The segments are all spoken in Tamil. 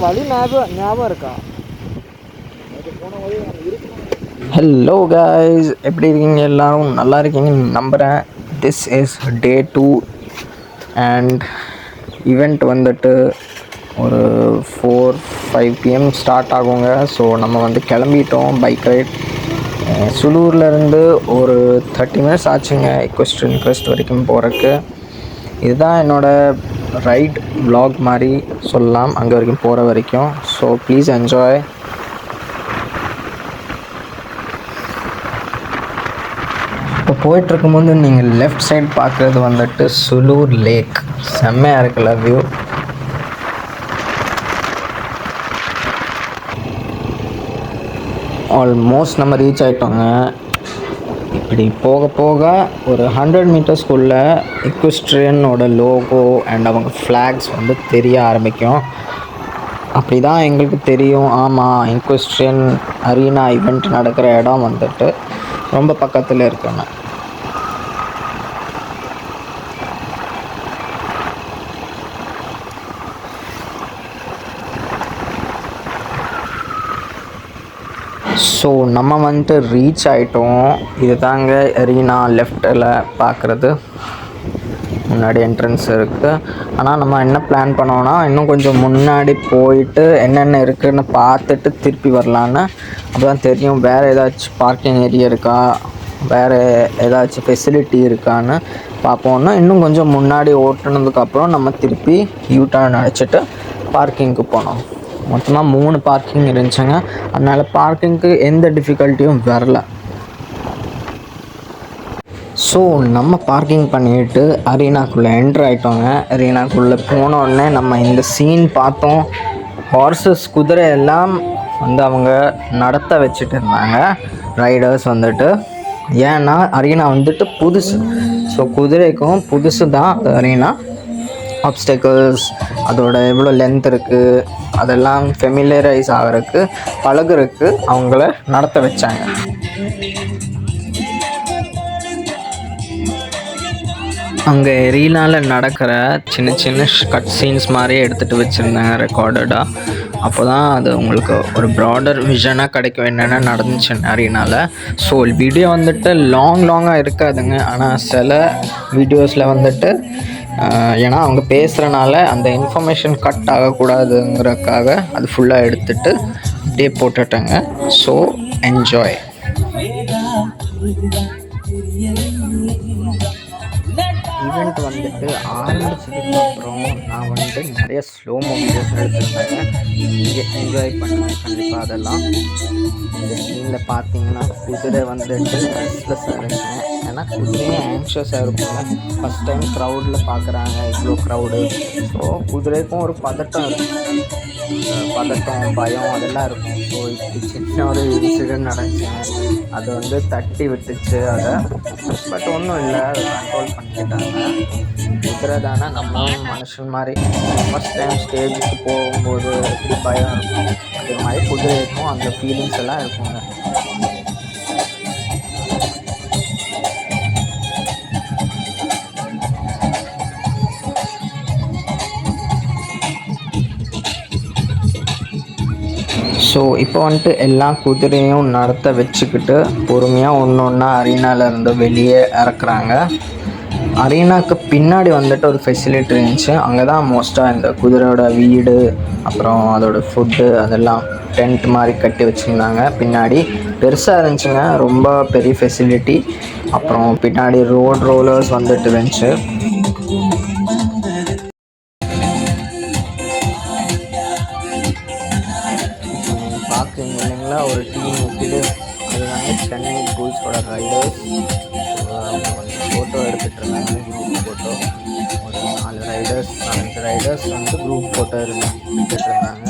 வழி ஞாபகம் இருக்கா? ஹலோ காய்ஸ், எப்படி இருக்கீங்க? எல்லோரும் நல்லா இருக்கீங்கன்னு நம்புகிறேன். This is day 2 and event வந்துட்டு ஒரு 4-5 PM ஸ்டார்ட் ஆகுங்க. ஸோ நம்ம கிளம்பிட்டோம் பைக் ரைட். சுலூர்லேருந்து ஒரு 30 minutes ஆச்சுங்க எக்வெஸ்ட்ரியன் கிரெஸ்ட் வரைக்கும் போகிறதுக்கு. இதுதான் என்னோடய ரைட் vlog மாதிரி சொல்லலாம், அங்கே வரைக்கும் போகிற வரைக்கும். So please enjoy. இப்போ போயிட்டுருக்கும்போது நீங்கள் லெஃப்ட் சைட் பார்க்குறது சுலூர் லேக். செம்மையாக இருக்குல்ல வியூ. ஆல்மோஸ்ட் நம்ம ரீச் ஆகிட்டோங்க. இப்படி போக போக ஒரு 100 மீட்டர்ஸ்குள்ளே எக்வெஸ்ட்ரியனோட லோகோ அண்ட் அவங்க ஃப்ளாக்ஸ் தெரிய ஆரம்பிக்கும். அப்படி தான் எங்களுக்கு தெரியும், ஆமாம் எக்வெஸ்ட்ரியன் அரீனா ஈவெண்ட் நடக்கிற இடம் ரொம்ப பக்கத்தில் இருக்குன்னு. ஸோ நம்ம ரீச் ஆகிட்டோம். இது தாங்க அரீனா. லெஃப்டில் பார்க்குறது முன்னாடி என்ட்ரன்ஸ் இருக்குது. ஆனால் நம்ம என்ன பிளான் பண்ணோன்னா, இன்னும் கொஞ்சம் முன்னாடி போயிட்டு என்னென்ன இருக்குதுன்னு பார்த்துட்டு திருப்பி வரலான்னு. அப்போ தான் தெரியும் வேறு ஏதாச்சும் பார்க்கிங் ஏரியா இருக்கா, வேறு ஏதாச்சும் ஃபெசிலிட்டி இருக்கான்னு பார்ப்போன்னா. இன்னும் கொஞ்சம் முன்னாடி ஓட்டுனதுக்கப்புறம் நம்ம திருப்பி யூட்டர்ன் அடிச்சுட்டு பார்க்கிங்க்கு போனோம். மொத்தமாக 3 பார்க்கிங் இருந்துச்சுங்க. அதனால் பார்க்கிங்க்கு எந்த டிஃபிகல்ட்டியும் வரல. ஸோ நம்ம பார்க்கிங் பண்ணிவிட்டு அரீனாக்குள்ளே என்ட்ரு ஆகிட்டோங்க. அரீனாக்குள்ளே போனோடனே நம்ம இந்த சீன் பார்த்தோம். ஹார்சஸ், குதிரை எல்லாம் அவங்க நடத்த வச்சுட்டு இருந்தாங்க ரைடர்ஸ் ஏன்னா அரீனா புதுசு. ஸோ குதிரைக்கும் புதுசு தான் அது அரீனா. ஆப்ஸ்டக்கிள்ஸ், அதோட எவ்வளோ லென்த் இருக்குது, அதெல்லாம் ஃபெமிலியரைஸ் ஆகிறதுக்கு, பழகுறதுக்கு அவங்கள நடத்த வச்சாங்க. அங்கே ரீலாவில் நடக்கிற சின்ன சின்ன கட் சீன்ஸ் மாதிரியே எடுத்துகிட்டு வச்சுருந்தாங்க ரெக்கார்டடாக. அப்போ தான் அது உங்களுக்கு ஒரு ப்ராடர் விஷனாக கிடைக்கும் என்னென்ன நடந்துச்சு அரீனாவில். ஸோ வீடியோ லாங்காக இருக்காதுங்க. ஆனால் சில வீடியோஸில் ஏன்னா அவங்க பேசுகிறனால அந்த இன்ஃபர்மேஷன் கட் ஆகக்கூடாதுங்கிறதுக்காக அது ஃபுல்லாக எடுத்துகிட்டு அப்படியே போட்டுட்டாங்க. So enjoy. ஈவெண்ட் ஆரம்பிச்சதுக்கப்புறம் நான் நிறைய ஸ்லோமோ வீடியோஸ் எடுத்துருந்தேன். நீங்கள் என்ஜாய் பண்ணுவேன் கண்டிப்பாக. அதெல்லாம் இந்த சீனில் பார்த்தீங்கன்னா குதிரை ரெஸ்ட்லெஸ்ஸாக இருந்துச்சுங்க. ஏன்னா குதிரையும் ஆங்ஷியஸாக இருக்குங்க. ஃபஸ்ட் டைம் க்ரௌடில் பார்க்குறாங்க, இவ்வளோ க்ரௌடு. ஸோ குதிரைக்கும் ஒரு பதட்டம் இருக்கும், பயம் அதெல்லாம் இருக்கும். ஸோ இப்படி சின்ன ஒரு இன்சிடென்ட் நடந்துச்சுங்க. அது தட்டி விட்டுச்சு அதை. பட் ஒன்றும் இல்லை, அதை கண்ட்ரோல் பண்ணிக்கிட்டாங்க. குதிரை தானே, நம்மளும் மனுஷன் மாதிரி ஃபஸ்ட் டைம் ஸ்டேஜுக்கு போகும்போது எப்படி பயம் இருக்கும், அதே மாதிரி குதிரைக்கும் அந்த ஃபீலிங்ஸ் எல்லாம் இருக்குங்க. ஸோ இப்போ எல்லா குதிரையும் நடத்த வச்சுக்கிட்டு பொறுமையாக ஒன்றா அரீனாவிலேருந்து வெளியே இறக்குறாங்க. அரீனாவுக்கு பின்னாடி ஒரு ஃபெசிலிட்டி இருந்துச்சு. அங்கே தான் மோஸ்ட்டாக இந்த குதிரையோட வீடு, அப்புறம் அதோட ஃபுட்டு, அதெல்லாம் டென்ட் மாதிரி கட்டி வச்சுருந்தாங்க. பின்னாடி பெருசாக இருந்துச்சுங்க, ரொம்ப பெரிய ஃபெசிலிட்டி. அப்புறம் பின்னாடி ரோலர்ஸ் இருந்துச்சு. பார்க்குறீங்க இல்லைங்களா, ஒரு டீம் நிற்கிது. அதுதாங்க சென்னை புல்ஸோட ரைடர்ஸ். ஃபோட்டோ எடுத்துகிட்டு இருந்தாங்க, குரூப் ஃபோட்டோ. ஒரு 4 ரைடர்ஸ் குரூப் ஃபோட்டோ எடுத்துகிட்டு இருந்தாங்க.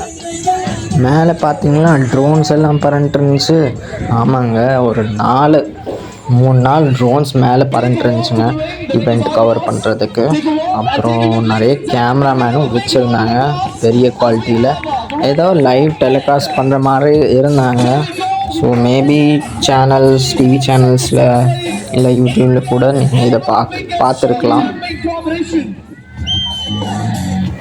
மேலே பார்த்தீங்கன்னா ட்ரோன்ஸ் எல்லாம் பறந்துட்டு இருந்துச்சு. ஆமாங்க, ஒரு 3 நாள் ட்ரோன்ஸ் மேலே பறந்துட்டு இருந்துச்சுங்க ஈவெண்ட் கவர் பண்ணுறதுக்கு. அப்புறம் நிறைய கேமராமேனும் வச்சுருந்தாங்க பெரிய குவாலிட்டியில். ஏதோ லைவ் டெலிகாஸ்ட் பண்ணுற மாதிரி இருந்தாங்க. ஸோ மேபி சேனல்ஸ், டிவி சேனல்ஸில் இல்லை யூடியூப்பில் கூட நீங்கள் இதை பார்த்துருக்கலாம்.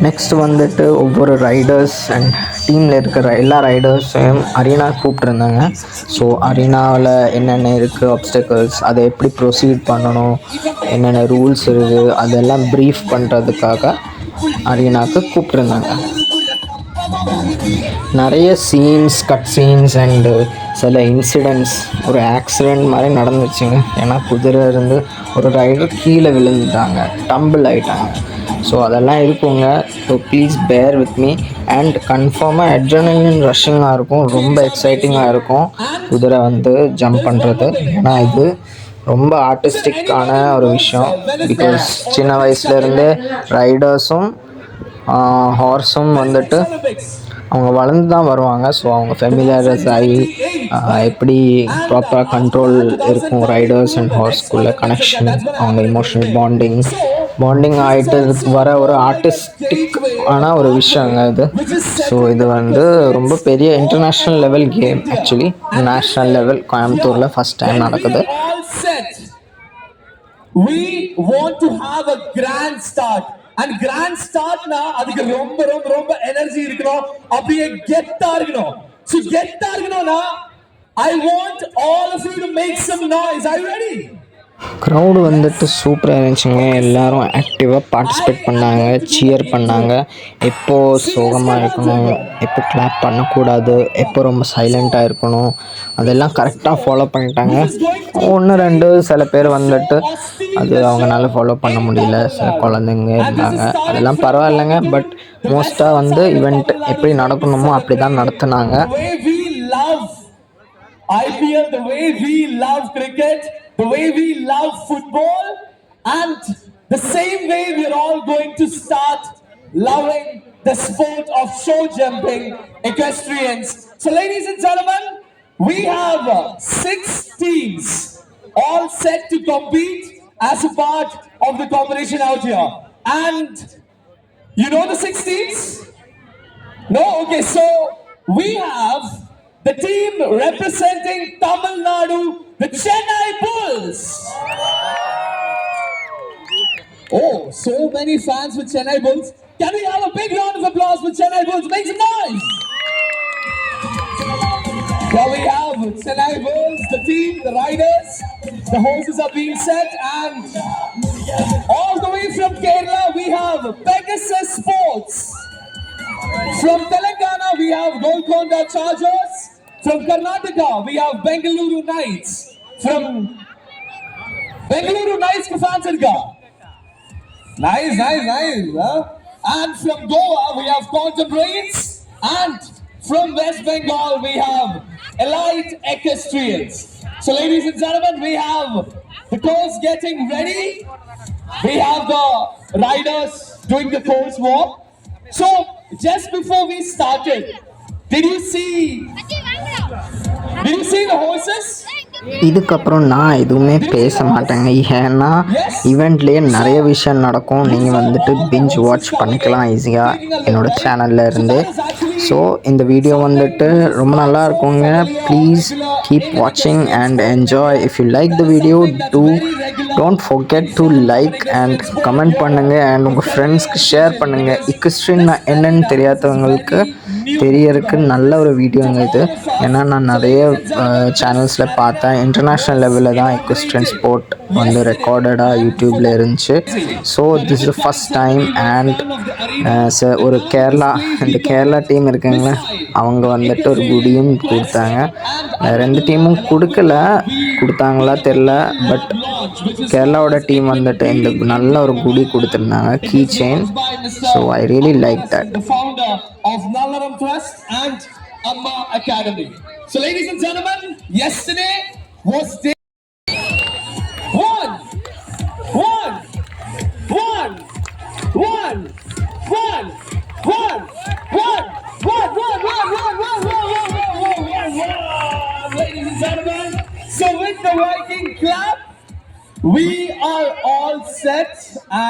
நெக்ஸ்ட் வந்துட்டு ஒவ்வொரு ரைடர்ஸ் அண்ட் டீமில் இருக்கிற எல்லா ரைடர்ஸையும் அரீனா கூப்பிட்ருந்தாங்க. ஸோ அரீனாவில் என்னென்ன இருக்குது ஆப்ஸ்டக்கிள்ஸ், அதை எப்படி ப்ரொசீட் பண்ணணும், என்னென்ன ரூல்ஸ் இருக்குது, அதெல்லாம் ப்ரீஃப் பண்ணுறதுக்காக அரீனாவுக்கு கூப்பிட்ருந்தாங்க. நிறைய சீன்ஸ், கட் சீன்ஸ் அண்டு சில இன்சிடெண்ட்ஸ், ஒரு ஆக்சிடெண்ட் மாதிரி நடந்துச்சுங்க. ஏன்னா குதிரை இருந்து ஒரு ரைடர் கீழே விழுந்துட்டாங்க, டம்பிள் ஆகிட்டாங்க. ஸோ அதெல்லாம் இருக்குங்க. So please bear with me. And கன்ஃபார்மாக அட்ரினலின் ரஷ்ஷிங்காக இருக்கும், ரொம்ப எக்ஸைட்டிங்காக இருக்கும் குதிரை வந்து ஜம்ப் பண்ணுறது. ஏன்னா இது ரொம்ப ஆர்டிஸ்டிக்கான ஒரு விஷயம். பிகாஸ் சின்ன வயசுலேருந்தே ரைடர்ஸும் ஹார்ஸும் வந்துட்டு அவங்க வளர்ந்து தான் வருவாங்க. ஸோ அவங்க ஃபெமிலியரைஸ் ஆகி எப்படி ப்ராப்பராக கண்ட்ரோல் இருக்கும் ரைடர்ஸ் அண்ட் ஹார்ஸ்குள்ளே கனெக்ஷன், அவங்க இமோஷனல் பாண்டிங் ஆகிட்டு வர ஒரு ஆர்டிஸ்டிக் ஆனால் ஒரு விஷயங்க இது. ஸோ இது வந்து ரொம்ப பெரிய international level game. Actually national level கோயம்புத்தூரில் ஃபஸ்ட் டைம் நடக்குது. We want to have a grand start. And grand start na adukku romba energy iruknom, அப்படியே கெத்தா இருக்கணும். So கெத்தா இருக்கணும்னா I want all of you to make some noise. Are you ready? Crowd வந்துட்டு சூப்பராக இருந்துச்சுங்க. எல்லோரும் ஆக்டிவாக பார்ட்டிசிபேட் பண்ணாங்க, சியர் பண்ணாங்க. எப்போ சோகமாக இருக்கணும், எப்போ கிளாப் பண்ணக்கூடாது, எப்போ ரொம்ப சைலண்ட்டாக இருக்கணும், அதெல்லாம் கரெக்டாக ஃபாலோ பண்ணிட்டாங்க. ஒன்று ரெண்டு சில பேர் வந்துட்டு அது அவங்களால ஃபாலோ பண்ண முடியல, சில குழந்தைங்க இருந்தாங்க, அதெல்லாம் பரவாயில்லைங்க. பட் மோஸ்ட்டாக வந்து ஈவெண்ட் எப்படி நடக்கணுமோ அப்படி தான் நடத்துனாங்க. IPL, the way we love cricket, the way we love football, and the same way we're all going to start loving the sport of show jumping, equestrians. So ladies and gentlemen, we have 6 teams all set to compete as a part of the competition out here. And you know the 6 teams? No? Okay, so we have the team representing Tamil Nadu, the Chennai Bulls. Oh, so many fans with Chennai Bulls. Can we have a big round of applause for Chennai Bulls? Make some noise. Here we have Chennai Bulls, the team, the riders. The horses are being set, and all the way from Kerala we have Pegasus Sports. From Telangana we have Golconda Chargers. From Karnataka we have Bengaluru Knights. From Bengaluru Knights ke fans irka. Nice. Huh? And from Goa we have Contemporaries. And from West Bengal we have Elite Equestrians. So ladies and gentlemen, we have the course getting ready. We have the riders doing the course walk. So just before we started, did you see the horses? இதுக்கப்புறம் நான் எதுவுமே பேச மாட்டேங்க. ஏன்னா ஈவெண்ட்லேயே நிறைய விஷயம் நடக்கும். நீங்கள் வந்துட்டு பிஞ்ச் வாட்ச் பண்ணிக்கலாம் ஈஸியாக என்னோடய சேனலில் இருந்து. ஸோ இந்த வீடியோ வந்துட்டு ரொம்ப நல்லா இருக்குங்க. ப்ளீஸ் கீப் வாட்சிங் and enjoy. If you like the video don't forget to like and comment பண்ணுங்கள் அண்ட் உங்கள் ஃப்ரெண்ட்ஸ்க்கு ஷேர் பண்ணுங்கள். இக்வெஸ்ட்ரியன் என்னன்னு தெரியாதவங்களுக்கு தெரியறதுக்கு நல்ல ஒரு வீடியோங்க இது. ஏன்னா நான் நிறைய சேனல்ஸில் பார்த்தேன், இன்டர்நேஷ்னல் லெவலில் தான் எக்வெஸ்ட்ரியன் ஸ்போர்ட் வந்து ரெக்கார்டடாக யூடியூப்பில் இருந்துச்சு. So this is first time. And ஒரு இந்த கேரளா டீம் இருக்காங்களே, அவங்க வந்துட்டு ஒரு குடியும் கொடுத்தாங்க. 2 டீமும் கொடுத்தாங்களா தெரில. பட் கேரளாவோட டீம் வந்துட்டு இந்த நல்ல ஒரு குடி கொடுத்துருந்தாங்க, key chain. So I really like that. Of Nallaram Trust and Amma Academy. So ladies and gentlemen, yesterday was day 1. Ladies and gentlemen, so with the Viking clap, we are all set,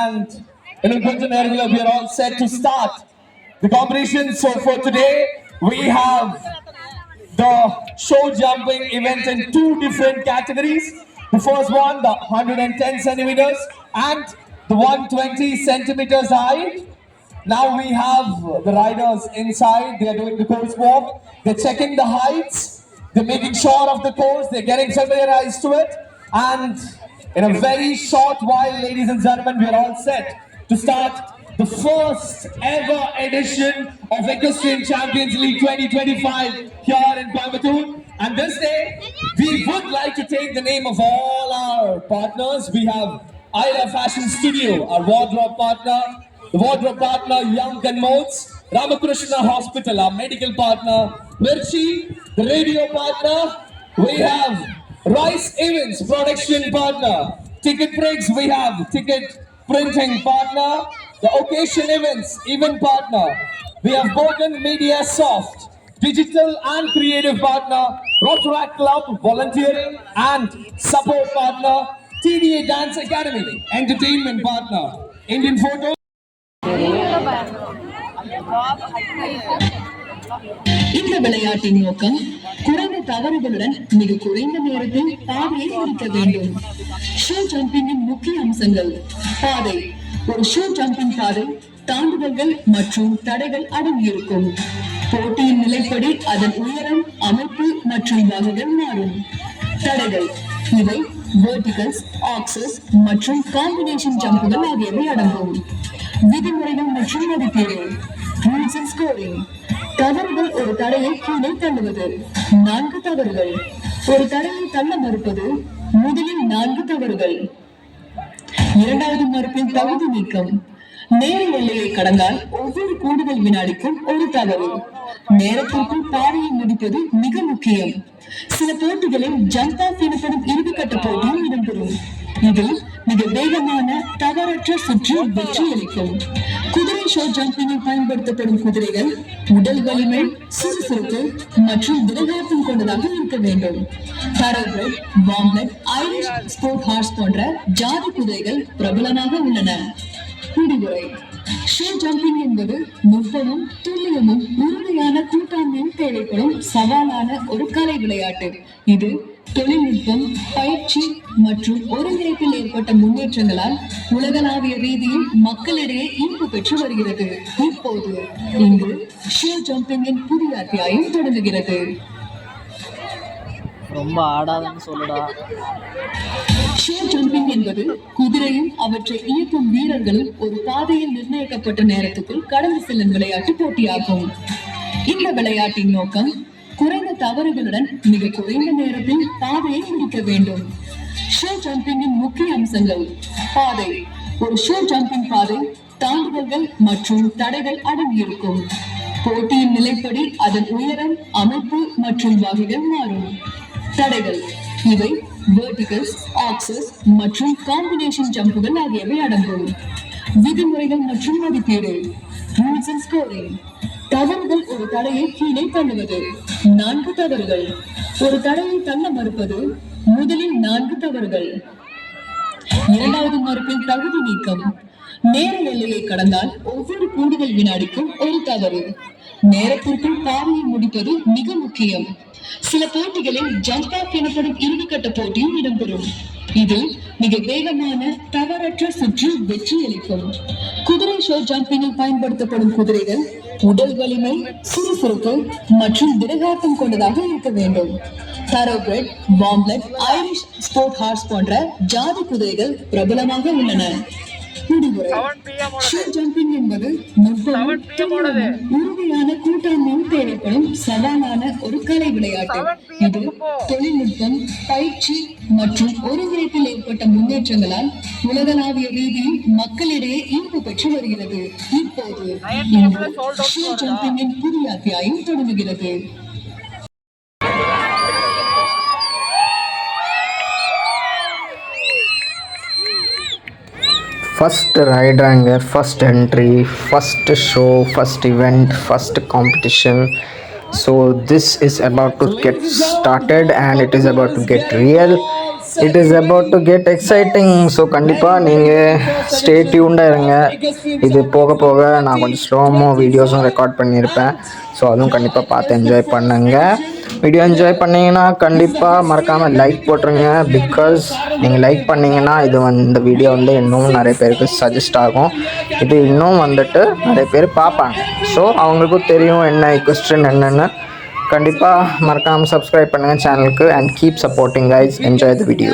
and we are all set to start the competition. So for today, we have the show jumping event in 2 different categories. The first one, the 110 centimeters and the 120 centimeters height. Now we have the riders inside. They are doing the course walk. They're checking the heights. They're making sure of the course. They're getting familiarized to it. And in a very short while, ladies and gentlemen, we are all set to start the first ever edition of Equestrian Champions League 2025 here in Coimbatore. And this day, we would like to take the name of all our partners. We have Ira Fashion Studio, our wardrobe partner. The wardrobe partner, Young Modes. Ramakrishna Hospital, our medical partner. Mirchi, the radio partner. We have Rice Events, production partner. Ticket Breaks, we have ticket printing partner. The Occasion Events, event partner. We have Bogan Media Soft, digital and creative partner. Rotaract Club, volunteering and support partner. TDA Dance Academy, entertainment partner. Indian Photo. இந்த விளையாட்டின் நோக்கம் குறைந்த தவறுகளுடன் மிக குறைந்த நேரத்தில் பாதையை முடிக்க வேண்டும். ஷோ ஜம்பிங்கின் முக்கிய அம்சங்கள்: பாதை. ஒரு ஷோ ஜம்பிங் பாதை தாண்டுதல்கள் மற்றும் தடைகள் அடங்கியிருக்கும். போட்டியின் நிலைப்படி அதன் உயரம், அமைப்பு மற்றும் வகைகள் மாறும். தடைகள் இவை வெர்டிகல்ஸ், ஆக்சஸ் மற்றும் காம்பினேஷன் ஜம்புகள் ஆகியவை அடங்கும். விதிமுறைகள் மற்றும் மதிப்பீடு. Rules and scoring. தவறுகள்: ஒரு தடையை கீழே தள்ளுவது. 4 தவறுகள். ஒரு தடையை தள்ள மறுப்பது. முதலில் 4 தவறுகள். இரண்டாவது மறுப்பின் தகுதி நீக்கம். நேர எல்லையை கடந்தால் ஒவ்வொரு கூடுதல் வினாடிக்கும் ஒரு தவறு. நேரத்திற்குள் பாதையை முடிப்பது மிக முக்கியம். சில போட்டிகளில் ஜம்ப் ஆஃப் எனப்படும் இறுதிக்கட்ட போட்டியும் இடம்பெறும். இதில் மிக வேகமான தவறற்ற சுற்று வெற்றி அளிக்கும். குதிரை ஷோ ஜம்பிங்கில் பயன்படுத்தப்படும் குதிரைகள் உடல் வலிமை, சுறுசுறுப்பு மற்றும் திடகாத்தம் கொண்டதாக இருக்க வேண்டும். தரோபிரெட், வாம்லெட், ஐரிஷ் ஸ்போர்ட் ஹார்ஸ் போன்ற ஜாதி குதிரைகள் பிரபலமாக உள்ளன. முடிவுரை: ஷோ ஜம்பிங் என்பது நுட்பமும் துல்லியமும் உறுதியான கூட்டாண்மையும் தேவைப்படும் சவாலான ஒரு கலை விளையாட்டு. இது தொழில்நுட்பம், பயிற்சி மற்றும் ஒருங்கிணைப்பில் ஏற்பட்ட முன்னேற்றங்களால் உலகளாவிய ரீதியில் மக்களிடையே ஈர்ப்பு பெற்று வருகிறது. இப்போது இங்கு ஷோ ஜம்பிங்கின் புதிய அத்தியாயம் தொடங்குகிறது. ரொம்ப ஆடாதன்னு சொல்லுடா. ஷோ ஜம்பிங் என்பது குதிரையும் அவற்றை இயக்கும் வீரர்களும் ஒரு பாதையில் நிர்ணயிக்கப்பட்ட நேரத்துக்குள் கடந்து செல்லும் விளையாட்டு போட்டியாகும். இந்த விளையாட்டின் நோக்கம் குறைந்த தவறுகளுடன் மிக குறைந்த நேரத்தில் பாதையை முடிக்க வேண்டும். ஷோ ஜம்பிங்கின் முக்கிய அம்சங்கள்: பாதை. ஒரு ஷோ ஜம்பிங் பாதை தாண்டுதல்கள் மற்றும் தடைகள் அடங்கியிருக்கும். போட்டியின் நிலைப்படி அதன் உயரம், அமைப்பு மற்றும் வகைகள் மாறும். தடைகள் இவை வெர்டிகல்ஸ், ஆக்சஸ் மற்றும் காம்பினேஷன் ஜம்புகள் ஆகியவை அடங்கும். விதிமுறைகள் மற்றும் மதிப்பீடு. Rules and scoring. தவறுகள்: ஒரு தடையை கீழே தள்ளுவது. 4 தவறுகள். ஒரு தடையை தள்ள மறுப்பது. முதலில் 4 தவறுகள். இரண்டாவது மறுப்பின் தகுதி நீக்கம். நேர எல்லையை கடந்தால் ஒவ்வொரு கூடுதல் வினாடிக்கும் ஒரு தவறு. நேரத்திற்குள் பாதையை முடிப்பது மிக முக்கியம். சில போட்டிகளில் ஜம்ப் ஆஃப் எனப்படும் இறுதிக்கட்ட போட்டியும் இடம்பெறும். இதில் மிக வேகமான தவறற்ற சுற்று வெற்றி அளிக்கும். குதிரை ஷோ ஜம்பிங்கில் பயன்படுத்தப்படும் குதிரைகள் உடல் வலிமை, சுறுசுறுப்பு மற்றும் திடகாத்தம் கொண்டதாக இருக்க வேண்டும். தரோபிரெட், வாம்லெட், ஐரிஷ் ஸ்போர்ட் ஹார்ஸ் போன்ற ஜாதி குதிரைகள் பிரபலமாக உள்ளன. முடிவுரை: ஷோ ஜம்பிங் என்பது நுட்பமும் துல்லியமும் உறுதியான கூட்டாண்மையும் தேவைப்படும் சவாலான ஒரு கலை விளையாட்டு. இது தொழில்நுட்பம், பயிற்சி மற்றும் ஒருங்கிணைப்பில் ஏற்பட்ட முன்னேற்றங்களால் உலகளாவிய ரீதியில் மக்களிடையே ஈர்ப்பு பெற்று வருகிறது. இப்போது இங்கு ஷோ ஜம்பிங்கின் புதிய அத்தியாயம் தொடங்குகிறது. First rider, first entry, first show, first event, first competition. So this is about to get started and it is about to get real. It is about to get exciting. So கண்டிப்பாக நீங்கள் ஸ்டே டியூன்டாக இருங்க. இது போக போக நான் கொஞ்சம் ஸ்லோமோ வீடியோஸும் ரெக்கார்ட் பண்ணியிருப்பேன். ஸோ அதுவும் கண்டிப்பாக பார்த்து என்ஜாய் பண்ணுங்க. வீடியோ என்ஜாய் பண்ணீங்கன்னா கண்டிப்பாக மறக்காமல் லைக் போட்டுருங்க. பிகாஸ் நீங்கள் லைக் பண்ணிங்கன்னா இந்த வீடியோ இன்னும் நிறைய பேருக்கு சஜஸ்ட் ஆகும். இது இன்னும் நிறைய பேர் பார்ப்பாங்க. ஸோ அவங்களுக்கும் தெரியும் என்ன கொஸ்டின் என்னென்னு. கண்டிப்பாக மறக்காமல் சப்ஸ்கிரைப் பண்ணுங்கள் சேனலுக்கு and keep supporting guys. Enjoy the video.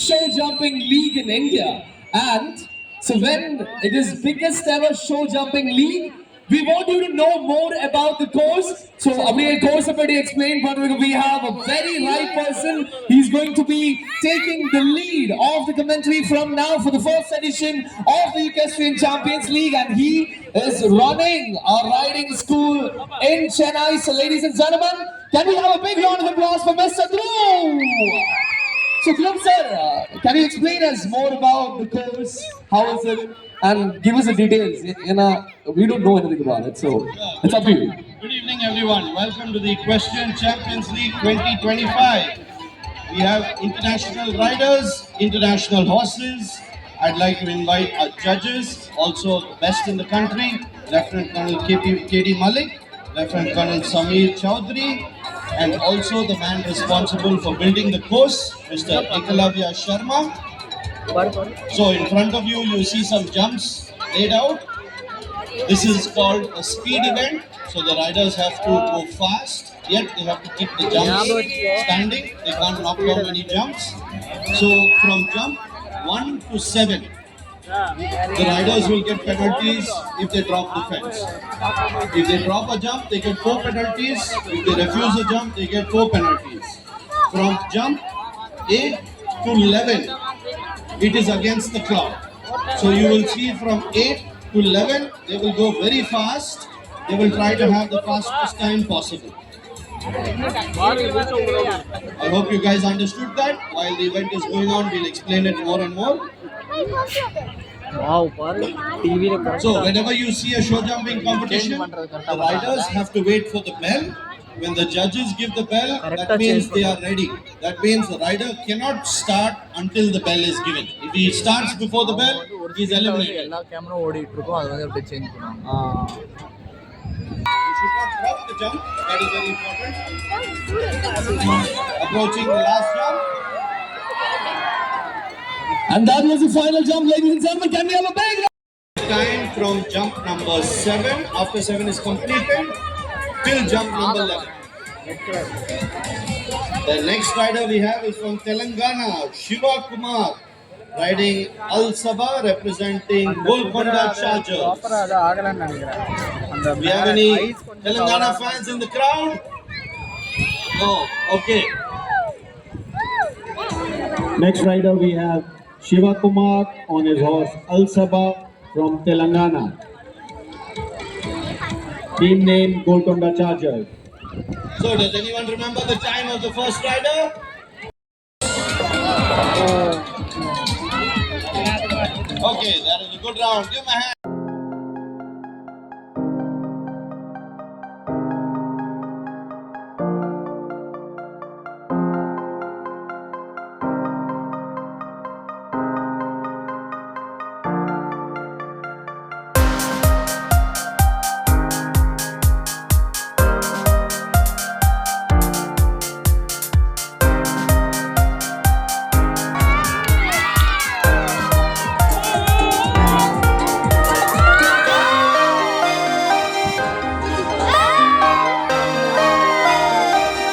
Show jumping league in India, and so when it is biggest ever show jumping league, we want you to know more about the course. So abhi course already explained, but we have a very right person. He's going to be taking the lead of the commentary from now for the first edition of the Equestrian Champions League, and he is running a riding school in Chennai. So ladies and gentlemen, can we have a big round of applause for Mr. Dhruv? So Dhruv sir, can you explain us more about the course? How is it? And give us the details. We don't know anything about it, so it's up to you. Good evening, everyone. Welcome to the Equestrian Champions League 2025. We have international riders, international horses. I'd like to invite our judges, also the best in the country, Lieutenant Colonel K.D. Malik, Lieutenant Colonel Samir Chowdhury, and also the man responsible for building the course, Mr. Ekalavya Sharma. So in front of you, you see some jumps laid out. This is called a speed event. So the riders have to go fast, yet they have to keep the jumps standing. They can't knock down any jumps. So from jump 1 to 7, the riders will get penalties if they drop the fence. If they drop a jump, they get 4 penalties. If they refuse a jump, they get 4 penalties. From jump 8 to 11, it is against the clock. So you will see from 8 to 11, they will go very fast. They will try to have the fastest time possible. I hope you guys understood that. While the event is going on, we'll explain it more and more. So whenever you see a show jumping competition, the riders have to wait for the bell. When the judges give the bell, that means they are ready. That means the rider cannot start until the bell is given. If he starts before the bell, he is eliminated. You should not drop the jump. That is very important. Approaching the last jump. And that was the final jump, ladies and gentlemen. Can we have a big Time from jump number 7. After 7 is completed, till jump number 11. The next rider we have is from Telangana, Shiva Kumar, riding Al Sabha, representing Golconda Chargers. We have any Telangana fans in the crowd? No. Okay. Next rider we have Shiva Kumar on his horse Al Sabha from Telangana. Team name Golconda Chargers. So does anyone remember the time of the first rider? Okay, that is a good round. Give him a hand.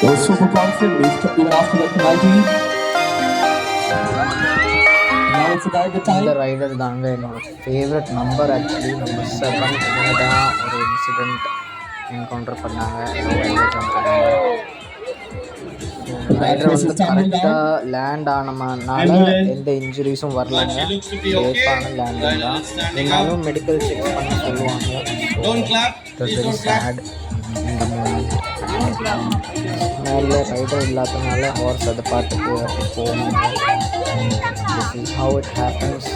It was super confident even after the penalty. Now it's about the time. இந்த ரைடர் தாங்க என்னோட ஃபேவரட் நம்பர். ஆக்சுவலி நம்பர் 7 தான் ஒரு இன்சிடெண்ட் என்கவுண்டர் பண்ணாங்க. ரைடர் கரெக்டாக லேண்ட் ஆனதுனால எந்த இன்ஜுரிஸும் வரலங்க. சேஃபான லேண்டிங் தான். இருந்தாலும் மெடிக்கல் செக் பண்ண சொல்லுவாங்க. வெரி சேட் இந்த மூமெண்ட். மேலே ரைடர் இல்லாதனால ஹார்ஸ் அதை பார்த்துட்டு அப்படி போகணும். This is how it happens.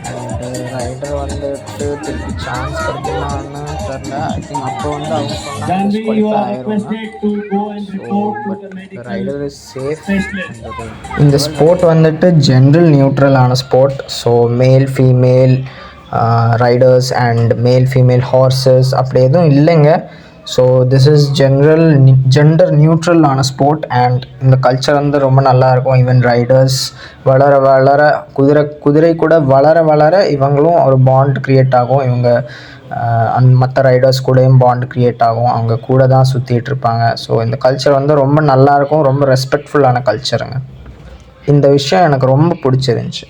And rider திருப்பி சான்ஸ் கிடைக்குமான்னு தெரில. ஐ திங்க் அப்போ அவங்க சொன்னாங்க ரைடர் இஸ் சேஃப். இந்த ஸ்போர்ட் ஜென்ரல் நியூட்ரலான sport. So male female riders and male female horses அப்படி எதுவும் இல்லைங்க. ஸோ திஸ் இஸ் ஜெண்டர் நியூட்ரலான ஸ்போர்ட் அண்ட் இந்த கல்ச்சர் வந்து ரொம்ப நல்லாயிருக்கும். ஈவன் ரைடர்ஸ் வளர வளர குதிரை கூட வளர வளர இவங்களும் ஒரு பாண்ட் க்ரியேட் ஆகும். இவங்க மற்ற ரைடர்ஸ் கூடயும் பாண்ட் க்ரியேட் ஆகும். அவங்க கூட தான் சுற்றிட்டு இருப்பாங்க. ஸோ இந்த கல்ச்சர் வந்து ரொம்ப நல்லாயிருக்கும். ரொம்ப ரெஸ்பெக்ட்ஃபுல்லான கல்ச்சருங்க. இந்த விஷயம் எனக்கு ரொம்ப பிடிச்சிருந்துச்சி.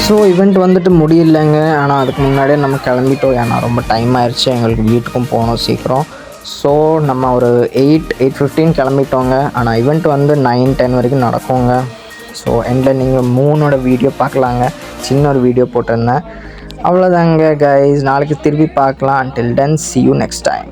ஸோ ஈவெண்ட் வந்துட்டு முடியலைங்க. ஆனால் அதுக்கு முன்னாடியே நம்ம கிளம்பிட்டோம். ஏன்னா ரொம்ப டைம் ஆயிடுச்சு, எங்களுக்கு வீட்டுக்கும் போகணும் சீக்கிரம். ஸோ நம்ம ஒரு 8:15 கிளம்பிட்டோங்க. ஆனால் ஈவெண்ட் வந்து 9-10 வரைக்கும் நடக்குங்க. ஸோ எண்டில் நீங்கள் 3 வீடியோ பார்க்கலாங்க. சின்ன ஒரு வீடியோ போட்டிருந்தேன். அவ்வளோதாங்க கைஸ். நாளைக்கு திருப்பி பார்க்கலாம். until then see you next time.